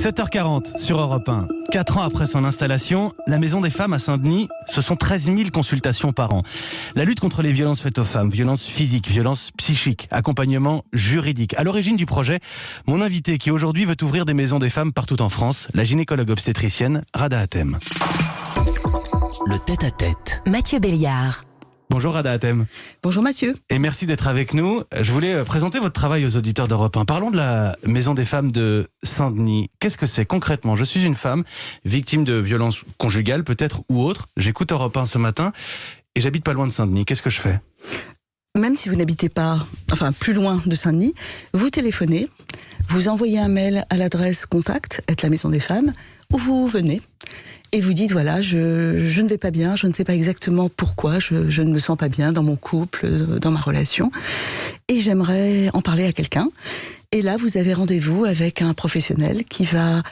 7h40 sur Europe 1. 4 ans après son installation, la Maison des Femmes à Saint-Denis, ce sont 13 000 consultations par an. La lutte contre les violences faites aux femmes, violences physiques, violences psychiques, accompagnement juridique. À l'origine du projet, mon invité qui aujourd'hui veut ouvrir des maisons des femmes partout en France, la gynécologue obstétricienne Rada Hatem. Le tête-à-tête. Mathieu Béliard. Bonjour Rada Hatem. Bonjour Mathieu. Et merci d'être avec nous. Je voulais présenter votre travail aux auditeurs d'Europe 1. Parlons de la Maison des Femmes de Saint-Denis. Qu'est-ce que c'est concrètement ? Je suis une femme victime de violences conjugales peut-être ou autres. J'écoute Europe 1 ce matin et j'habite pas loin de Saint-Denis. Qu'est-ce que je fais ? Même si vous n'habitez pas, plus loin de Saint-Denis, vous téléphonez, vous envoyez un mail à l'adresse contact@lamaisondesfemmes où vous venez. Et vous dites, voilà, je ne vais pas bien, je ne sais pas exactement pourquoi, je ne me sens pas bien dans mon couple, dans ma relation, et j'aimerais en parler à quelqu'un. Et là, vous avez rendez-vous avec un professionnel qui va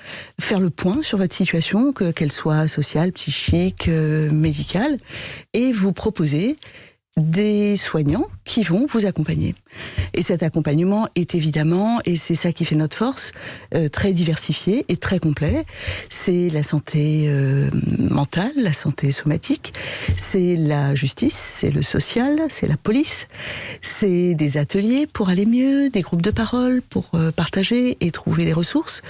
faire le point sur votre situation, qu'elle soit sociale, psychique, médicale, et vous proposer des soignants qui vont vous accompagner. Et cet accompagnement est évidemment, et c'est ça qui fait notre force, très diversifié et très complet. C'est la santé mentale, la santé somatique, c'est la justice, c'est le social, c'est la police, c'est des ateliers pour aller mieux, des groupes de parole pour partager et trouver des ressources.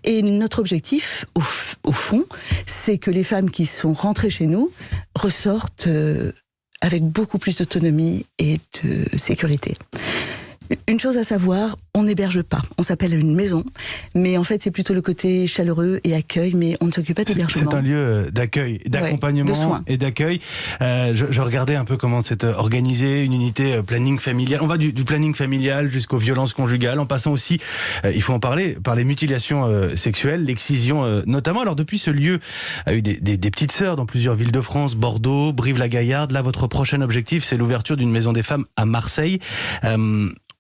Et notre objectif, au fond, c'est que les femmes qui sont rentrées chez nous ressortent avec beaucoup plus d'autonomie et de sécurité. Une chose à savoir, on n'héberge pas. On s'appelle une maison, mais en fait c'est plutôt le côté chaleureux et accueil, mais on ne s'occupe pas d'hébergement. C'est un lieu d'accueil, d'accompagnement et d'accueil. Je regardais un peu comment c'est organisé, une unité planning familial. On va du planning familial jusqu'aux violences conjugales, en passant aussi, il faut en parler, par les mutilations sexuelles, l'excision notamment. Alors depuis, ce lieu a eu des petites sœurs dans plusieurs villes de France, Bordeaux, Brive-la-Gaillarde. Là, votre prochain objectif, c'est l'ouverture d'une maison des femmes à Marseille.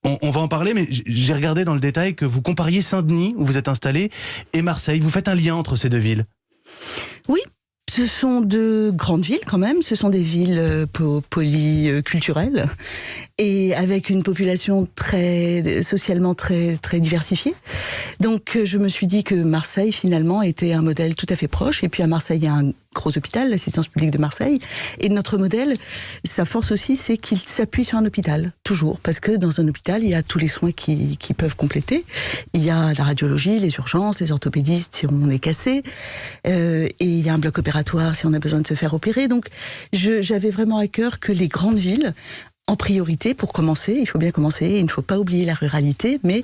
On va en parler, mais j'ai regardé dans le détail que vous compariez Saint-Denis, où vous êtes installé, et Marseille. Vous faites un lien entre ces deux villes ? Oui, ce sont de grandes villes quand même. Ce sont des villes polyculturelles et avec une population socialement très diversifiée. Donc je me suis dit que Marseille finalement était un modèle tout à fait proche. Et puis à Marseille, il y a un gros hôpital, l'assistance publique de Marseille. Et notre modèle, sa force aussi, c'est qu'il s'appuie sur un hôpital, toujours. Parce que dans un hôpital, il y a tous les soins qui peuvent compléter. Il y a la radiologie, les urgences, les orthopédistes si on est cassé. Et il y a un bloc opératoire si on a besoin de se faire opérer. Donc j'avais vraiment à cœur que les grandes villes, en priorité, pour commencer, il faut bien commencer, il ne faut pas oublier la ruralité, mais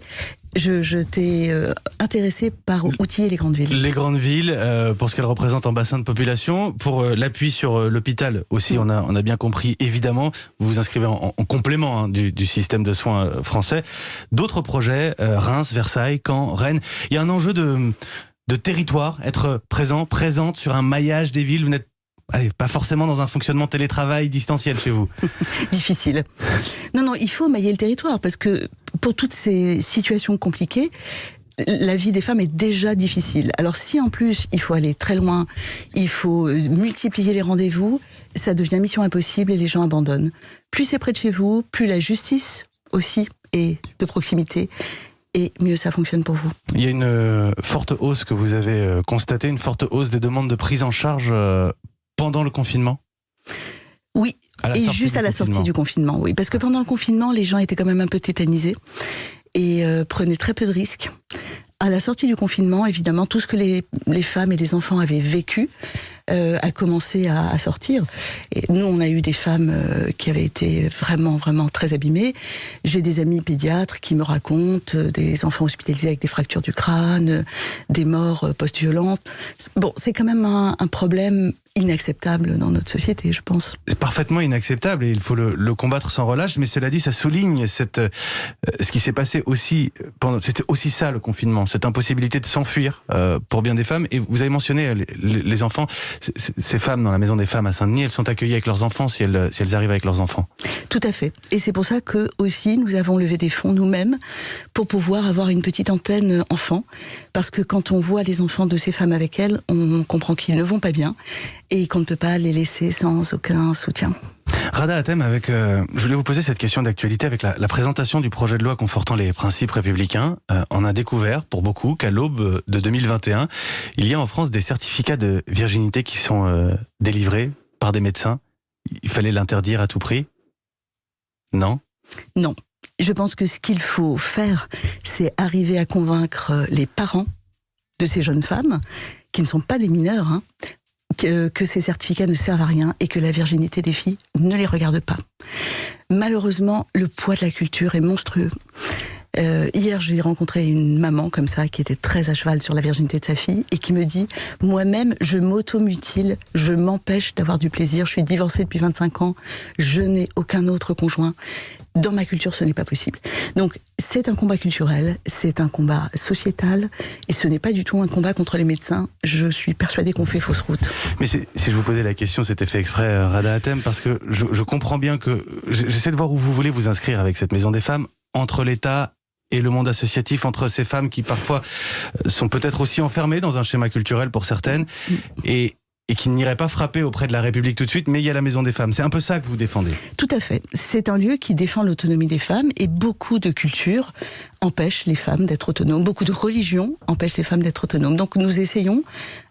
je t'ai intéressé par outiller les grandes villes. Les grandes villes, pour ce qu'elles représentent en bassin de population, pour l'appui sur l'hôpital aussi, on a bien compris, évidemment, vous vous inscrivez en complément du système de soins français. D'autres projets, Reims, Versailles, Caen, Rennes, il y a un enjeu de territoire, être présente sur un maillage des villes. Vous n'êtes pas forcément dans un fonctionnement télétravail distanciel chez vous. Difficile. Non, il faut mailler le territoire, parce que pour toutes ces situations compliquées, la vie des femmes est déjà difficile. Alors si en plus il faut aller très loin, il faut multiplier les rendez-vous, ça devient mission impossible et les gens abandonnent. Plus c'est près de chez vous, plus la justice aussi est de proximité, et mieux ça fonctionne pour vous. Il y a une forte hausse que vous avez constatée, une forte hausse des demandes de prise en charge pendant le confinement ? Oui, et juste à la sortie du confinement, oui. Parce que pendant le confinement, les gens étaient quand même un peu tétanisés et prenaient très peu de risques. À la sortie du confinement, évidemment, tout ce que les femmes et les enfants avaient vécu a commencé à sortir. Et nous, on a eu des femmes qui avaient été vraiment très abîmées. J'ai des amis pédiatres qui me racontent des enfants hospitalisés avec des fractures du crâne, des morts post-violentes. Bon, c'est quand même un problème inacceptable dans notre société, je pense. C'est parfaitement inacceptable et il faut le combattre sans relâche, mais cela dit, ça souligne ce qui s'est passé aussi c'était aussi ça le confinement, cette impossibilité de s'enfuir pour bien des femmes. Et vous avez mentionné les enfants, ces femmes dans la Maison des Femmes à Saint-Denis, elles sont accueillies avec leurs enfants si elles arrivent avec leurs enfants. Tout à fait. Et c'est pour ça que aussi nous avons levé des fonds nous-mêmes pour pouvoir avoir une petite antenne enfant, parce que quand on voit les enfants de ces femmes avec elles, on comprend qu'ils ne vont pas bien et qu'on ne peut pas les laisser sans aucun soutien. Rada Hatem, je voulais vous poser cette question d'actualité avec la présentation du projet de loi confortant les principes républicains. On a découvert, pour beaucoup, qu'à l'aube de 2021, il y a en France des certificats de virginité qui sont délivrés par des médecins. Il fallait l'interdire à tout prix ? Non ? Non. Je pense que ce qu'il faut faire, c'est arriver à convaincre les parents de ces jeunes femmes, qui ne sont pas des mineurs, que ces certificats ne servent à rien et que la virginité des filles ne les regarde pas. Malheureusement, le poids de la culture est monstrueux. Hier, j'ai rencontré une maman comme ça qui était très à cheval sur la virginité de sa fille et qui me dit « Moi-même, je m'automutile, je m'empêche d'avoir du plaisir, je suis divorcée depuis 25 ans, je n'ai aucun autre conjoint. Dans ma culture, ce n'est pas possible. » Donc, c'est un combat culturel, c'est un combat sociétal et ce n'est pas du tout un combat contre les médecins. Je suis persuadée qu'on fait fausse route. Mais si je vous posais la question, c'était fait exprès, Rada Hatem, parce que je comprends bien que... J'essaie de voir où vous voulez vous inscrire avec cette Maison des Femmes, entre l'État et le monde associatif, entre ces femmes qui parfois sont peut-être aussi enfermées dans un schéma culturel pour certaines et qui n'iraient pas frapper auprès de la République tout de suite, mais il y a la Maison des Femmes. C'est un peu ça que vous défendez. Tout à fait. C'est un lieu qui défend l'autonomie des femmes et beaucoup de cultures empêchent les femmes d'être autonomes. Beaucoup de religions empêchent les femmes d'être autonomes. Donc nous essayons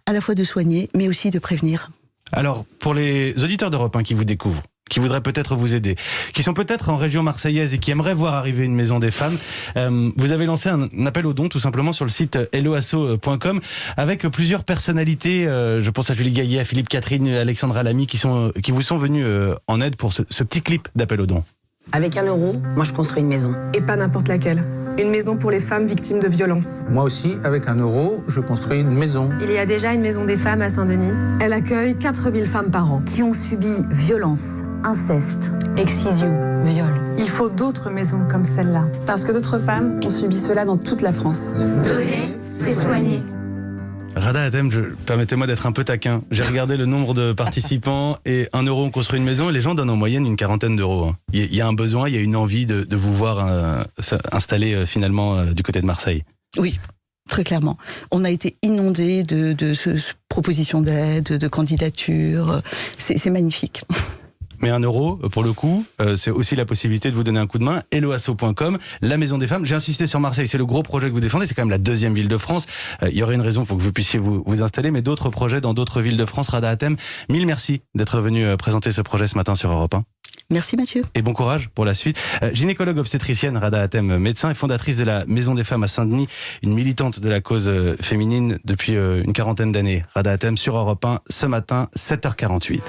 à la fois de soigner, mais aussi de prévenir. Alors, pour les auditeurs d'Europe 1 qui vous découvrent, qui voudraient peut-être vous aider, qui sont peut-être en région marseillaise et qui aimeraient voir arriver une Maison des Femmes, vous avez lancé un appel aux dons tout simplement sur le site helloasso.com avec plusieurs personnalités, je pense à Julie Gaillet, à Philippe Catherine, Alexandra Lamy, qui vous sont venus en aide pour ce petit clip d'appel aux dons. Avec 1 euro, moi je construis une maison. Et pas n'importe laquelle. Une maison pour les femmes victimes de violences. Moi aussi, avec 1 euro, je construis une maison. Il y a déjà une Maison des Femmes à Saint-Denis. Elle accueille 4000 femmes par an. Qui ont subi violence, inceste, excision, viol. Il faut d'autres maisons comme celle-là. Parce que d'autres femmes ont subi cela dans toute la France. Donner, c'est soigner. Rada Hatem, permettez-moi d'être un peu taquin. J'ai regardé le nombre de participants et 1 euro on construit une maison et les gens donnent en moyenne une 40aine d'euros. Il y a un besoin, il y a une envie de vous voir installé finalement du côté de Marseille. Oui. Très clairement. On a été inondés de propositions d'aide, de candidatures. C'est magnifique. Mais 1 euro, pour le coup, c'est aussi la possibilité de vous donner un coup de main. helloasso.com, la Maison des Femmes. J'ai insisté sur Marseille, c'est le gros projet que vous défendez. C'est quand même la 2e ville de France. Il y aurait une raison pour que vous puissiez vous installer, mais d'autres projets dans d'autres villes de France. Rada Hatem, 1000 merci d'être venu présenter ce projet ce matin sur Europe 1. Merci Mathieu. Et bon courage pour la suite. Gynécologue obstétricienne, Rada Hatem, médecin et fondatrice de la Maison des Femmes à Saint-Denis, une militante de la cause féminine depuis une 40aine d'années. Rada Hatem sur Europe 1 ce matin, 7h48.